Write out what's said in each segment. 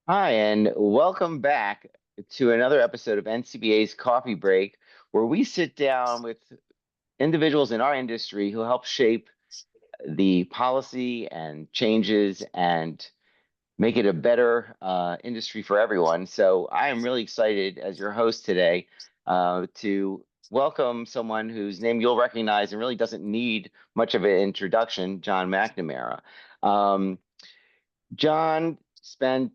Hi, and welcome back to another episode of NCBA's Coffee Break, where we sit down with individuals in our industry who help shape the policy and changes and make it a better industry for everyone. So I am really excited as your host today to welcome someone whose name you'll recognize and really doesn't need much of an introduction, John McNamara. Um, John spent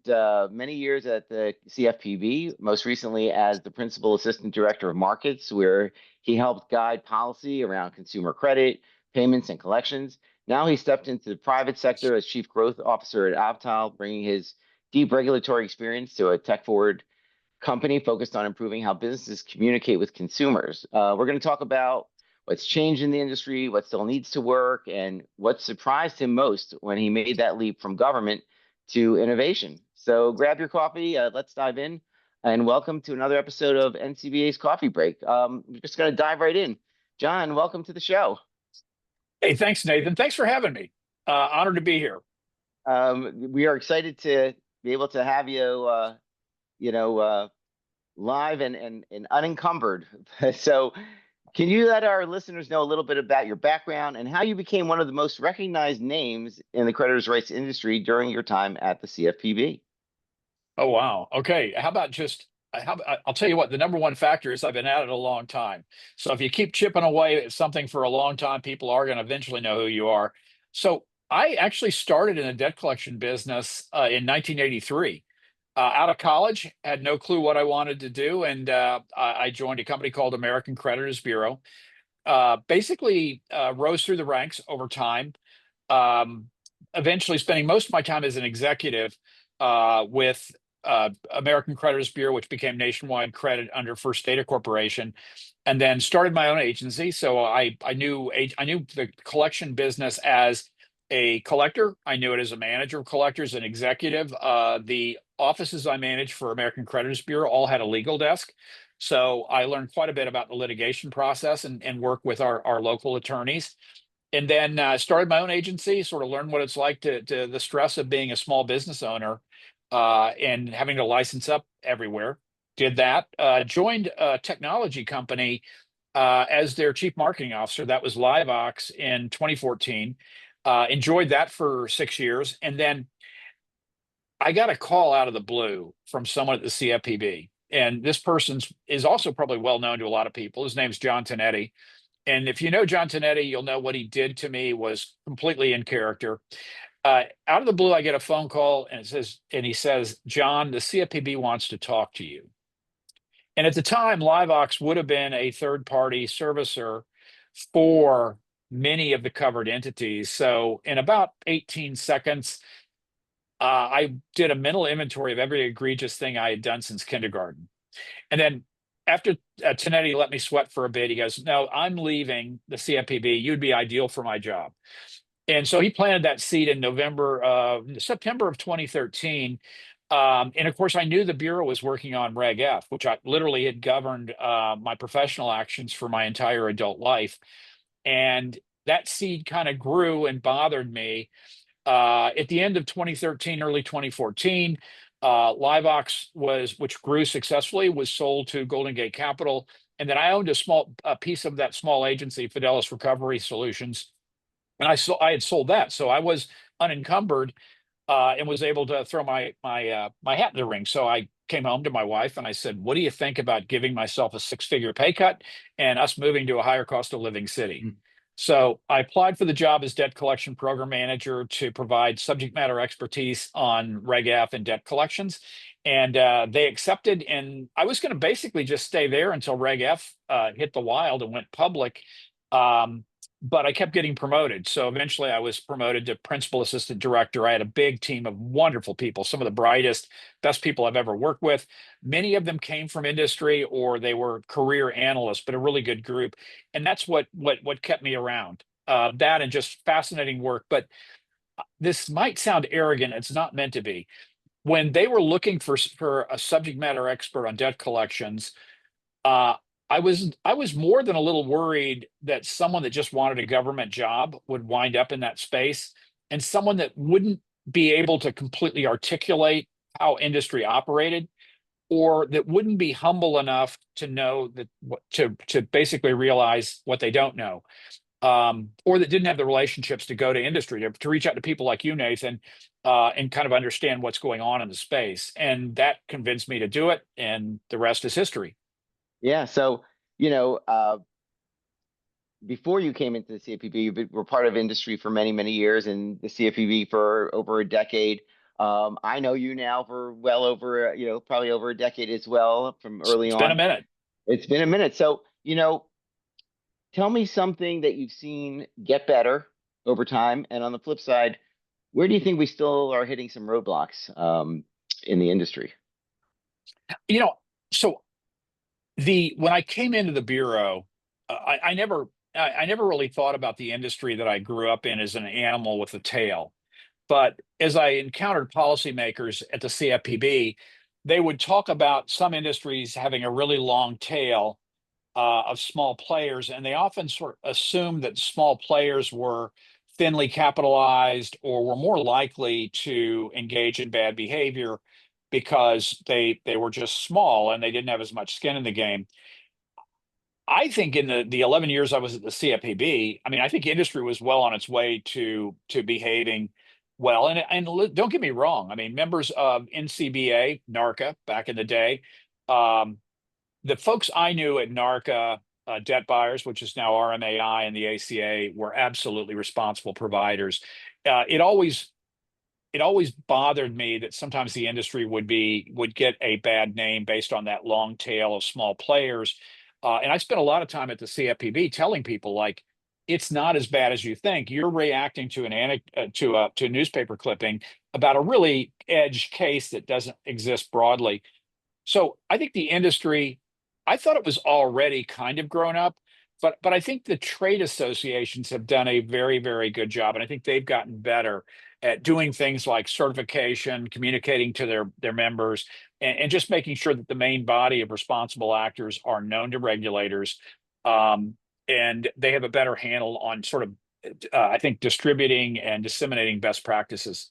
many years at the CFPB, most recently as the Principal Assistant Director of Markets, where he helped guide policy around consumer credit, payments, and collections. Now he stepped into the private sector as Chief Growth Officer at Avtal, bringing his deep regulatory experience to a tech-forward company focused on improving how businesses communicate with consumers. We're going to talk about what's changed in the industry, what still needs to work, and what surprised him most when he made that leap from government to innovation. So grab your coffee, let's dive in, and welcome to another episode of NCBA's Coffee Break. We're just going to dive right in. John, welcome to the show. Hey, thanks, Nathan. Thanks for having me. Honored to be here. We are excited to be able to have you, you know, uh, live and unencumbered. So, can you let our listeners know a little bit about your background and how you became one of the most recognized names in the creditors' rights industry during your time at the CFPB? Oh, wow. Okay. How about just, I'll tell you what, the number one factor is I've been at it a long time. So if you keep chipping away at something for a long time, people are going to eventually know who you are. So I actually started in the debt collection business in 1983. Out of college, had no clue what I wanted to do. And I joined a company called American Creditors Bureau. Basically, rose through the ranks over time. Um, Eventually spending most of my time as an executive with American Creditors Bureau, which became Nationwide Credit under First Data Corporation, and then started my own agency. So I knew the collection business as a collector. I knew it as a manager of collectors, an executive. The offices I managed for American Creditors Bureau all had a legal desk. So I learned quite a bit about the litigation process and work with our local attorneys, and then started my own agency, sort of learned what it's like to the stress of being a small business owner and having to license up everywhere. Did that. Joined a technology company as their chief marketing officer. That was LiveVox in 2014. Enjoyed that for 6 years. And then I got a call out of the blue from someone at the CFPB. And this person is also probably well known to a lot of people. His name's John Tonetti. And if you know John Tonetti, you'll know what he did to me was completely in character. Out of the blue, I get a phone call and he says, "John, the CFPB wants to talk to you." And at the time, LiveVox would have been a third-party servicer for many of the covered entities. So in about 18 seconds, I did a mental inventory of every egregious thing I had done since kindergarten. And then after Tonetti let me sweat for a bit, he goes, "No, I'm leaving the CFPB. You'd be ideal for my job." And so he planted that seed in September of 2013. And of course, I knew the Bureau was working on Reg F, which I literally had governed my professional actions for my entire adult life. And that seed kind of grew and bothered me. At the end of 2013, early 2014, LiveVox which grew successfully, was sold to Golden Gate Capital. And then I owned a piece of that small agency, Fidelis Recovery Solutions, and I had sold that, so I was unencumbered and was able to throw my hat in the ring. So I came home to my wife and I said, "What do you think about giving myself a six-figure pay cut and us moving to a higher cost of living city?" So I applied for the job as debt collection program manager to provide subject matter expertise on Reg F and debt collections. And they accepted. And I was going to basically just stay there until Reg F hit the wild and went public. Um, but I kept getting promoted. So eventually I was promoted to principal assistant director. I had a big team of wonderful people, some of the brightest, best people I've ever worked with. Many of them came from industry or they were career analysts, but a really good group. And that's what kept me around. That and just fascinating work. But this might sound arrogant. It's not meant to be. When they were looking for a subject matter expert on debt collections, uh, I was more than a little worried that someone that just wanted a government job would wind up in that space, and someone that wouldn't be able to completely articulate how industry operated, or that wouldn't be humble enough to know that to basically realize what they don't know, or that didn't have the relationships to go to industry to reach out to people like you, Nathan, and kind of understand what's going on in the space. And that convinced me to do it, and the rest is history. Yeah. So, you know, before you came into the CFPB, were part of industry for many, many years, and the CFPB for over a decade. I know you now for well over, probably over a decade as well from early It's been a on. minute. It's been a minute. So, tell me something that you've seen get better over time. And on the flip side, where do you think we still are hitting some roadblocks in the industry? You know, so the when I came into the bureau, I never really thought about the industry that I grew up in as an animal with a tail. But as I encountered policymakers at the CFPB, they would talk about some industries having a really long tail of small players, and they often sort of assumed that small players were thinly capitalized or were more likely to engage in bad behavior because they were just small and they didn't have as much skin in the game. I think in the 11 years I was at the CFPB, I mean, I think industry was well on its way to behaving well. Don't get me wrong. I mean, members of NCBA, NARCA back in the day, um, the folks I knew at NARCA, debt buyers, which is now RMAI and the ACA, were absolutely responsible providers. It always bothered me that sometimes the industry would get a bad name based on that long tail of small players. And I spent a lot of time at the CFPB telling people, like, it's not as bad as you think. You're reacting to to a newspaper clipping about a really edge case that doesn't exist broadly. So I think the industry, I thought it was already kind of grown up, but I think the trade associations have done a very, very good job. And I think they've gotten better at doing things like certification, communicating to their members, and just making sure that the main body of responsible actors are known to regulators. Um, and they have a better handle on sort of, I think, distributing and disseminating best practices.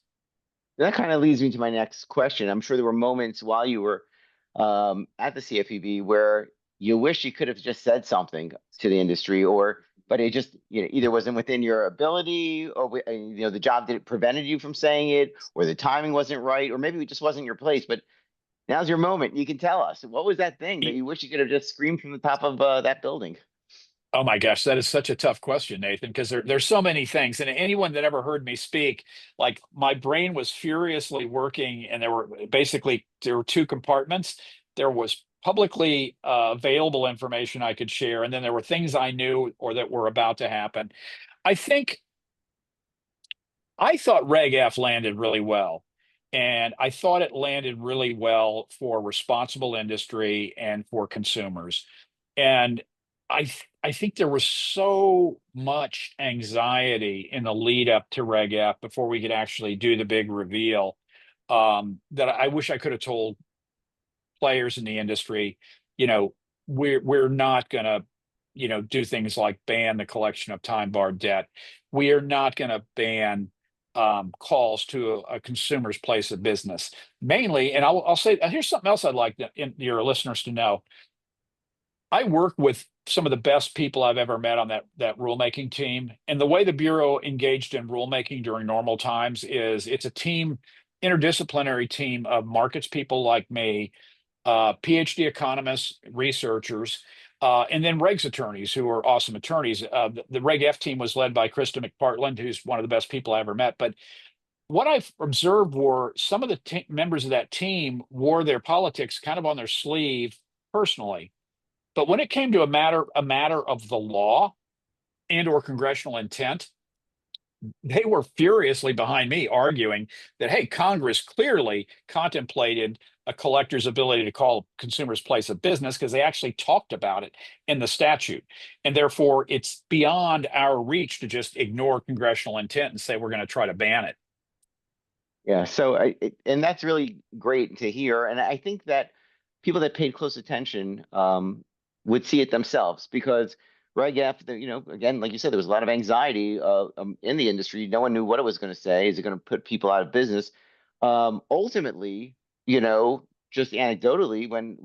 That kind of leads me to my next question. I'm sure there were moments while you were at the CFPB where you wish you could have just said something to the industry, but it just either wasn't within your ability, or the job that prevented you from saying it, or the timing wasn't right, or maybe it just wasn't your place. But now's your moment. You can tell us, what was that thing that you wish you could have just screamed from the top of that building? Oh my gosh, that is such a tough question, Nathan, because there's so many things. And anyone that ever heard me speak, like, my brain was furiously working, and there were two compartments. There was publicly available information I could share, and then there were things I knew or that were about to happen. I think I thought Reg F landed really well. And I thought it landed really well for responsible industry and for consumers. And I think there was so much anxiety in the lead up to Reg F before we could actually do the big reveal, that I wish I could have told players in the industry, you know, we're not going to, do things like ban the collection of time barred debt. We are not going to ban calls to a consumer's place of business. Mainly, and I'll say, here's something else I'd like your listeners to know. I work with some of the best people I've ever met on that rulemaking team. And the way the Bureau engaged in rulemaking during normal times is it's a team, interdisciplinary team of markets people like me, PhD economists, researchers, and then regs attorneys who are awesome attorneys. The Reg F team was led by Krista McPartland, who's one of the best people I ever met. But what I've observed were some of the members of that team wore their politics kind of on their sleeve personally. But when it came to a matter of the law and or congressional intent, they were furiously behind me, arguing that, hey, Congress clearly contemplated a collector's ability to call a consumer's place of business because they actually talked about it in the statute. And therefore, it's beyond our reach to just ignore congressional intent and say we're going to try to ban it. Yeah, and that's really great to hear. And I think that people that paid close attention would see it themselves, because Reg F, again, like you said, there was a lot of anxiety in the industry. No one knew what it was going to say. Is it going to put people out of business? Ultimately, just anecdotally, when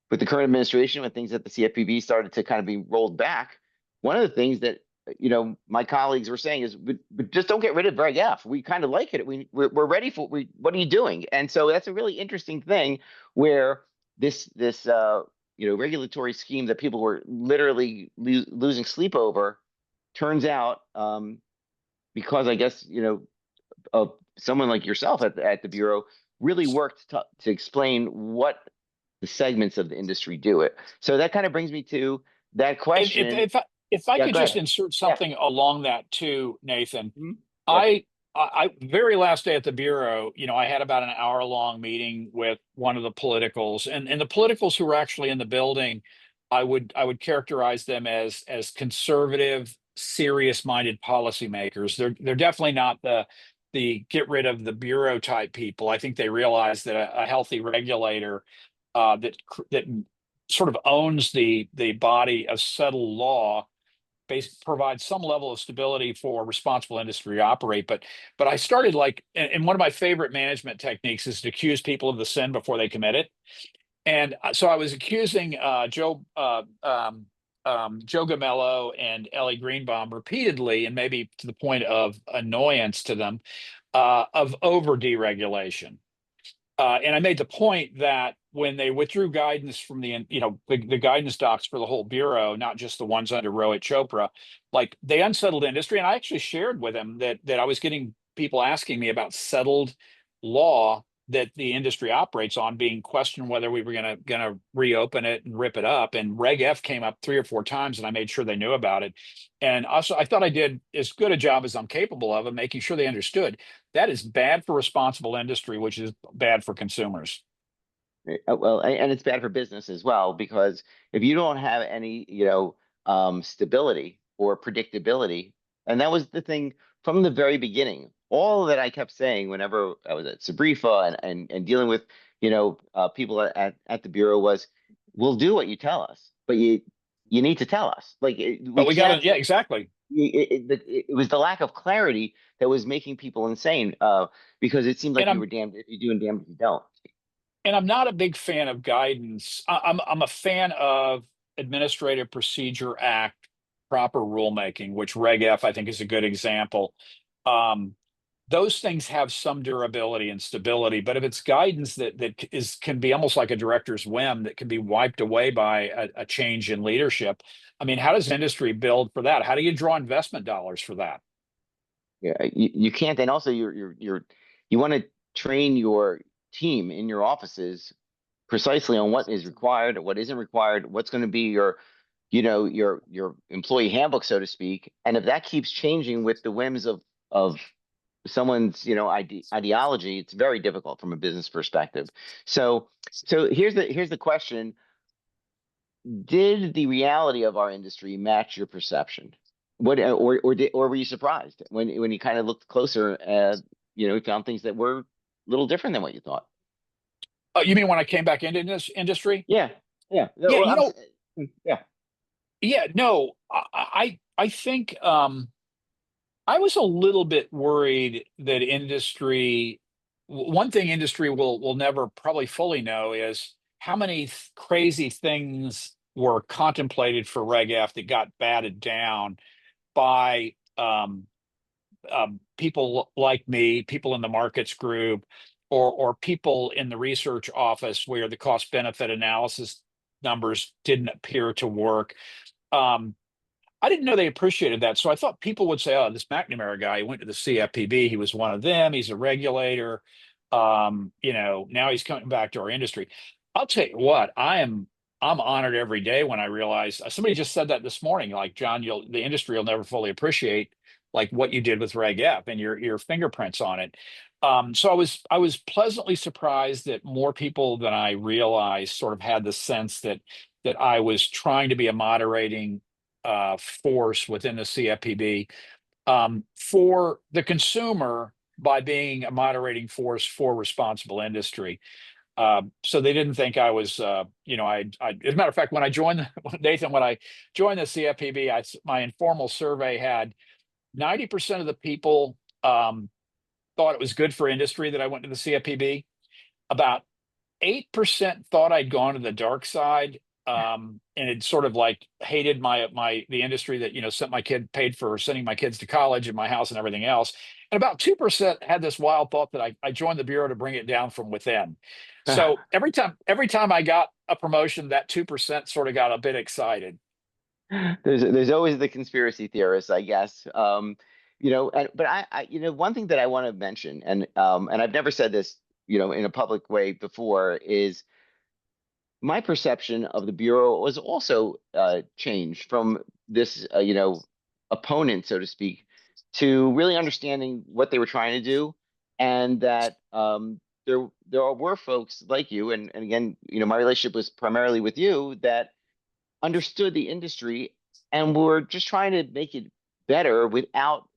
with the current administration, when things at the CFPB started to kind of be rolled back, one of the things that my colleagues were saying is, but just don't get rid of Reg F. We kind of like it. We're ready for. What are you doing? And so that's a really interesting thing where this regulatory scheme that people were literally losing sleep over turns out, because I guess someone like yourself at the bureau really worked to explain what the segments of the industry do it. So that kind of brings me to that And if question. if I, if I Yeah, could go just ahead. insert Yeah. something along that too, Nathan, Mhm. Yeah. I, very last day at the bureau, I had about an hour long meeting with one of the politicals, and the politicals who were actually in the building, I would characterize them as conservative, serious minded policymakers. They're definitely not the get rid of the bureau type people. I think they realize that a healthy regulator that sort of owns the body of settled law provides some level of stability for responsible industry to operate. But I started and one of my favorite management techniques is to accuse people of the sin before they commit it. And so I was accusing Joe Gamello and Ellie Greenbaum repeatedly, and maybe to the point of annoyance to them, of over deregulation. And I made the point that when they withdrew guidance from the guidance docs for the whole bureau, not just the ones under Rohit Chopra, like they unsettled industry. And I actually shared with them that I was getting people asking me about settled law that the industry operates on, being questioned whether we were gonna reopen it and rip it up. And Reg F came up 3 or 4 times, and I made sure they knew about it. And also, I thought I did as good a job as I'm capable of making sure they understood that is bad for responsible industry, which is bad for consumers. Well, and it's bad for business as well, because if you don't have any, stability or predictability, and that was the thing from the very beginning. All that I kept saying whenever I was at Sabrifa and dealing with, people at the bureau was, we'll do what you tell us, but you need to tell us. Like we But we got can't. to, yeah, exactly. It was the lack of clarity that was making people insane, because it seemed like And you I'm were damned if you do and damned if you don't. and I'm not a big fan of guidance. I'm a fan of Administrative Procedure Act proper rulemaking, which Reg F I think is a good example. Um, those things have some durability and stability, but if it's guidance that can be almost like a director's whim that can be wiped away by a change in leadership, I mean, how does industry build for that? How do you draw investment dollars for that? Yeah, you can't. And also, you want to train your team in your offices precisely on what is required, what isn't required, what's going to be your employee handbook, so to speak. And if that keeps changing with the whims of someone's ideology, it's very difficult from a business perspective. So here's the question: did the reality of our industry match your perception? Or were you surprised when you kind of looked closer and you found things that were a little different than what you thought? You mean when I came back into this industry? Yeah, yeah. No, Yeah, well, yeah, yeah, no, I think I was a little bit worried that one thing industry will never probably fully know is how many crazy things were contemplated for Reg F that got batted down by people like me, people in the markets group, or people in the research office where the cost benefit analysis numbers didn't appear to work. Um, I didn't know they appreciated that. So I thought people would say, oh, this McNamara guy, he went to the CFPB, he was one of them, he's a regulator. Now he's coming back to our industry. I'll tell you what, I'm honored every day when I realize somebody just said that this morning, like, John, the industry will never fully appreciate like what you did with Reg F and your fingerprints on it. So I was pleasantly surprised that more people than I realized sort of had the sense that I was trying to be a moderating force within the CFPB for the consumer by being a moderating force for responsible industry. So they didn't think I was, as a matter of fact, when I joined, Nathan, when I joined the CFPB, my informal survey had 90% of the people thought it was good for industry that I went to the CFPB. about 8% thought I'd gone to the dark side, and had sort of like hated the industry that, sent my kid, paid for sending my kids to college and my house and everything else. And about 2% had this wild thought that I joined the bureau to bring it down from within. So every time I got a promotion, that 2% sort of got a bit excited. There's always the conspiracy theorists, I guess. But one thing that I want to mention, and I've never said this, in a public way before, is my perception of the bureau was also changed from this, opponent, so to speak, to really understanding what they were trying to do, and that there were folks like you, and again, my relationship was primarily with you, that understood the industry and were just trying to make it better without,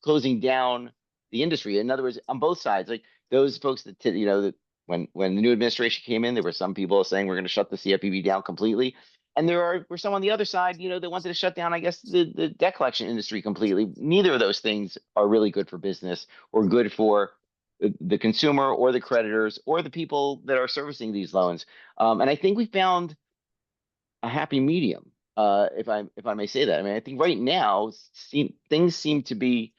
closing down the industry. In other words, on both sides, like those folks that when the new administration came in, there were some people saying we're going to shut the CFPB down completely. And were some on the other side, that wanted to shut down, I guess, the debt collection industry completely. Neither of those things are really good for business or good for the consumer or the creditors or the people that are servicing these loans. And I think we found a happy medium, if I may say that. I mean, I think right now things seem to be,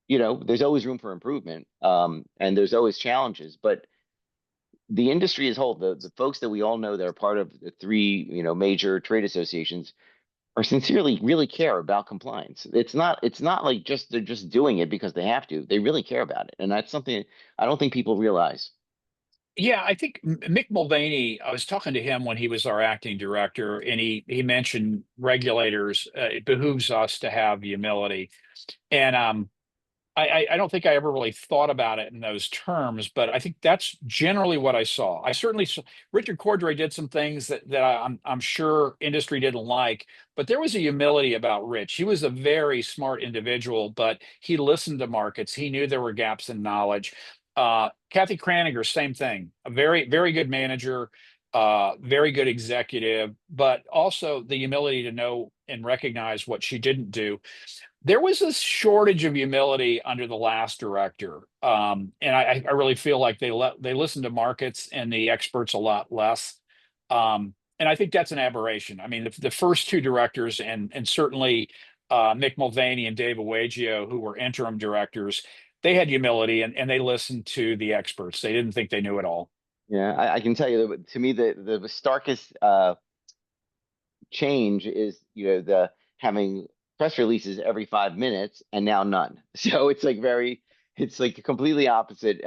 there's always room for improvement, and there's always challenges, but the industry as a whole, the folks that we all know that are part of the three, major trade associations, are sincerely really care about compliance. It's not like they're just doing it because they have to. They really care about it, and that's something I don't think people realize. Yeah, I think Mick Mulvaney, I was talking to him when he was our acting director, and he mentioned regulators. It behooves us to have humility. And I don't think I ever really thought about it in those terms, but I think that's generally what I saw. I certainly saw Richard Cordray did some things that I'm sure industry didn't like, but there was a humility about Rich. He was a very smart individual, but he listened to markets. He knew there were gaps in knowledge. Kathy Craniger, same thing. A very, very good manager, very good executive, but also the humility to know and recognize what she didn't do. There was a shortage of humility under the last director, and I really feel like they listened to markets and the experts a lot less, and I think that's an aberration. I mean, the first two directors, and certainly Mick Mulvaney and Dave Awagio, who were interim directors, they had humility and they listened to the experts. They didn't think they knew it all. Yeah, I can tell you that to me the starkest change is, the having press releases every 5 minutes and now none. So it's like completely opposite.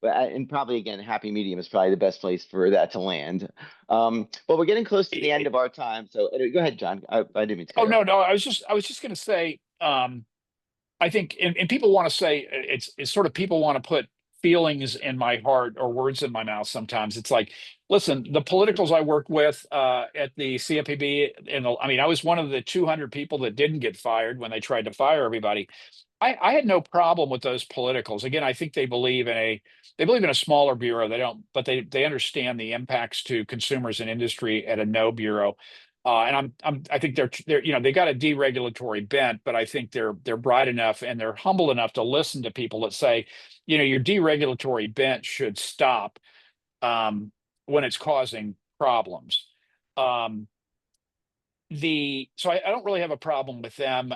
And probably again, happy medium is probably the best place for that to land. But we're getting close to the end of our time. So go ahead, John. I didn't mean to cut Oh you off. no, I was just going to say, I think, and people want to say it's sort of people want to put feelings in my heart or words in my mouth. Sometimes it's like, listen, the politicals I worked with at the CFPB, and I mean, I was one of the 200 people that didn't get fired when they tried to fire everybody. I had no problem with those politicals. Again, I think they believe in a smaller bureau. They don't, but they understand the impacts to consumers and industry at a no bureau. And I think they're they got a deregulatory bent, but I think they're bright enough and they're humble enough to listen to people that say, your deregulatory bent should stop when it's causing problems. Um, so I don't really have a problem with them.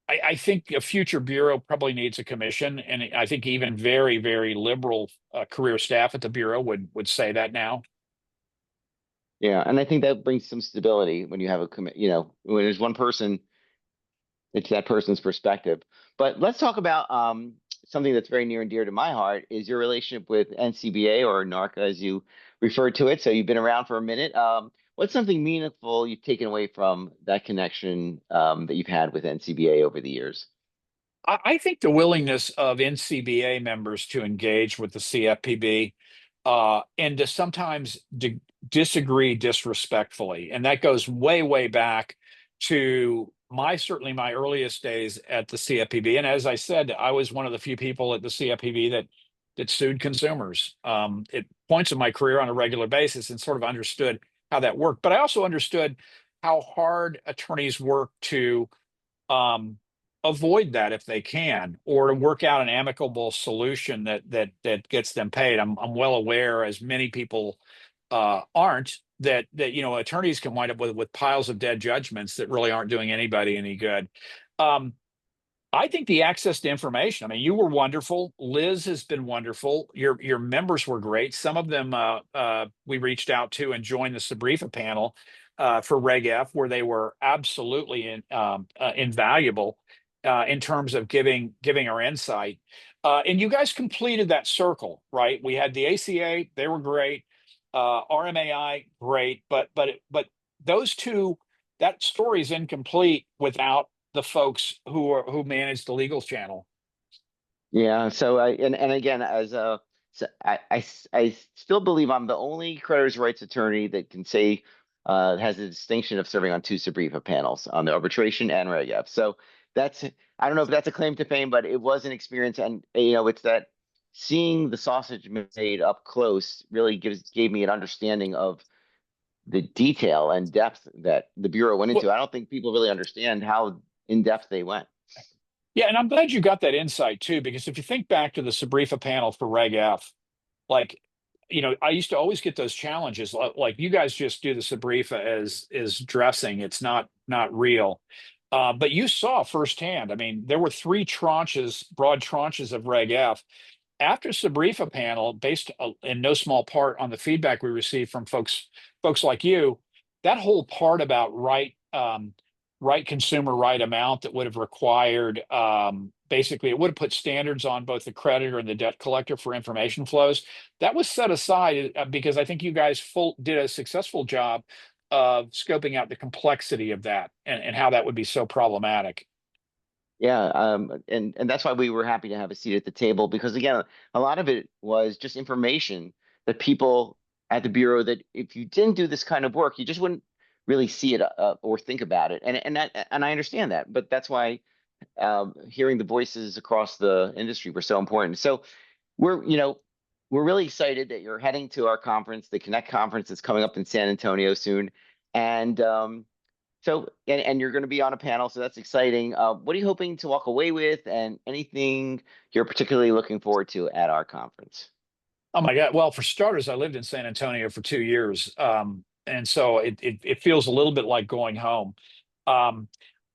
I think a future bureau probably needs a commission, and I think even very, very liberal career staff at the bureau would say that now. Yeah, and I think that brings some stability when you have when there's one person, it's that person's perspective. But let's talk about something that's very near and dear to my heart is your relationship with NCBA, or NARCA as you refer to it. So you've been around for a minute. What's something meaningful you've taken away from that connection that you've had with NCBA over the years? I think the willingness of NCBA members to engage with the CFPB and to sometimes disagree disrespectfully, and that goes way, way back to certainly my earliest days at the CFPB. And as I said, I was one of the few people at the CFPB that sued consumers at points in my career on a regular basis, and sort of understood how that worked. But I also understood how hard attorneys work to um, avoid that if they can, or to work out an amicable solution that gets them paid. I'm well aware, as many people aren't, that attorneys can wind up with piles of dead judgments that really aren't doing anybody any good. Um, I think the access to information. I mean, you were wonderful. Liz has been wonderful. Your members were great. Some of them we reached out to and joined the Sabrifa panel for Reg F, where they were absolutely invaluable in terms of giving our insight. And you guys completed that circle, right? We had the ACA; they were great. RMAI, great, but those two, that story is incomplete without the folks who manage the legal channel. Yeah. So and again, as a so I still believe I'm the only creditors' rights attorney that can say has the distinction of serving on two Sabrifa panels on the arbitration and Reg F. So that's, I don't know if that's a claim to fame, but it was an experience, and it's that seeing the sausage made up close really gave me an understanding of the detail and depth that the Bureau went Well, into. I don't think people really understand how in depth they went. yeah, and I'm glad you got that insight too, because if you think back to the Sabrifa panel for Reg F, like, I used to always get those challenges. Like, you guys just do the Sabrifa as dressing; it's not real. But you saw firsthand. I mean, there were three tranches, broad tranches of Reg F. After Sabrifa panel, based in no small part on the feedback we received from folks like you, that whole part about right consumer, right amount, that would have required, basically it would have put standards on both the creditor and the debt collector for information flows. That was set aside because I think you guys did a successful job of scoping out the complexity of that, and how that would be so problematic. Yeah, and that's why we were happy to have a seat at the table, because again, a lot of it was just information that people at the Bureau, that if you didn't do this kind of work, you just wouldn't really see it or think about it. And I understand that, but that's why hearing the voices across the industry were so important. So we're really excited that you're heading to our conference, the Connect conference that's coming up in San Antonio soon, and and you're going to be on a panel, so that's exciting. What are you hoping to walk away with, and anything you're particularly looking forward to at our conference? Oh my God. Well, for starters, I lived in San Antonio for 2 years. And so it feels a little bit like going home. Um,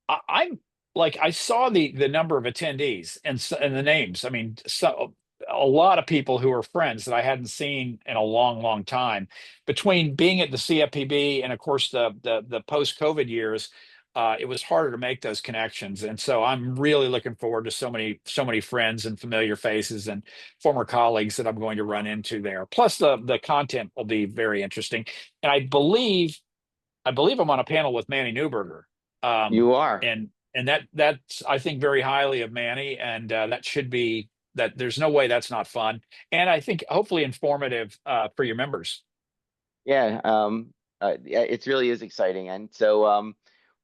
I'm like, I saw the number of attendees and the names. I mean, so a lot of people who are friends that I hadn't seen in a long, long time. Between being at the CFPB and of course the post-COVID years, it was harder to make those connections. And so I'm really looking forward to so many friends and familiar faces and former colleagues that I'm going to run into there. Plus the content will be very interesting. And I believe I'm on a panel with Manny Newberger. Um, You are. and that's, I think, very highly of Manny, and that should be, that there's no way that's not fun. And I think hopefully informative for your members. Yeah, yeah, it really is exciting, and so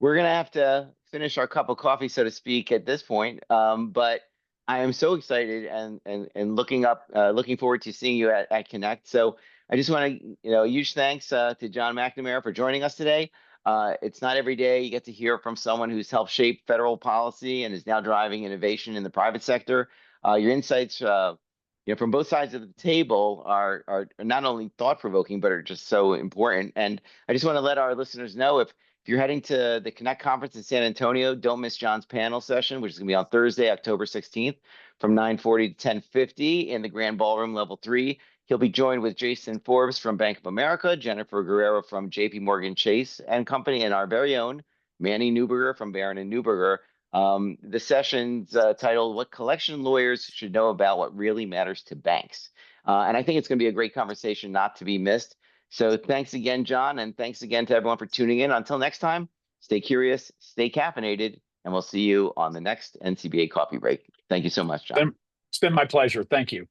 we're gonna have to finish our cup of coffee, so to speak, at this point. But I am so excited, and looking forward to seeing you at Connect. So I just want to, huge thanks to John McNamara for joining us today. It's not every day you get to hear from someone who's helped shape federal policy and is now driving innovation in the private sector. Your insights, from both sides of the table are not only thought provoking, but are just so important. And I just want to let our listeners know, if you're heading to the Connect conference in San Antonio, don't miss John's panel session, which is going to be on Thursday, October 16th, from 9:40 to 10:50 in the Grand Ballroom, Level 3. He'll be joined with Jason Forbes from Bank of America, Jennifer Guerrero from JP Morgan Chase and Company, and our very own Manny Newberger from Barron and Newberger. The session's titled "What Collection Lawyers Should Know About What Really Matters to Banks." And I think it's going to be a great conversation not to be missed. So thanks again, John, and thanks again to everyone for tuning in. Until next time, stay curious, stay caffeinated, and we'll see you on the next NCBA coffee break. Thank you so much, John. It's been my pleasure. Thank you.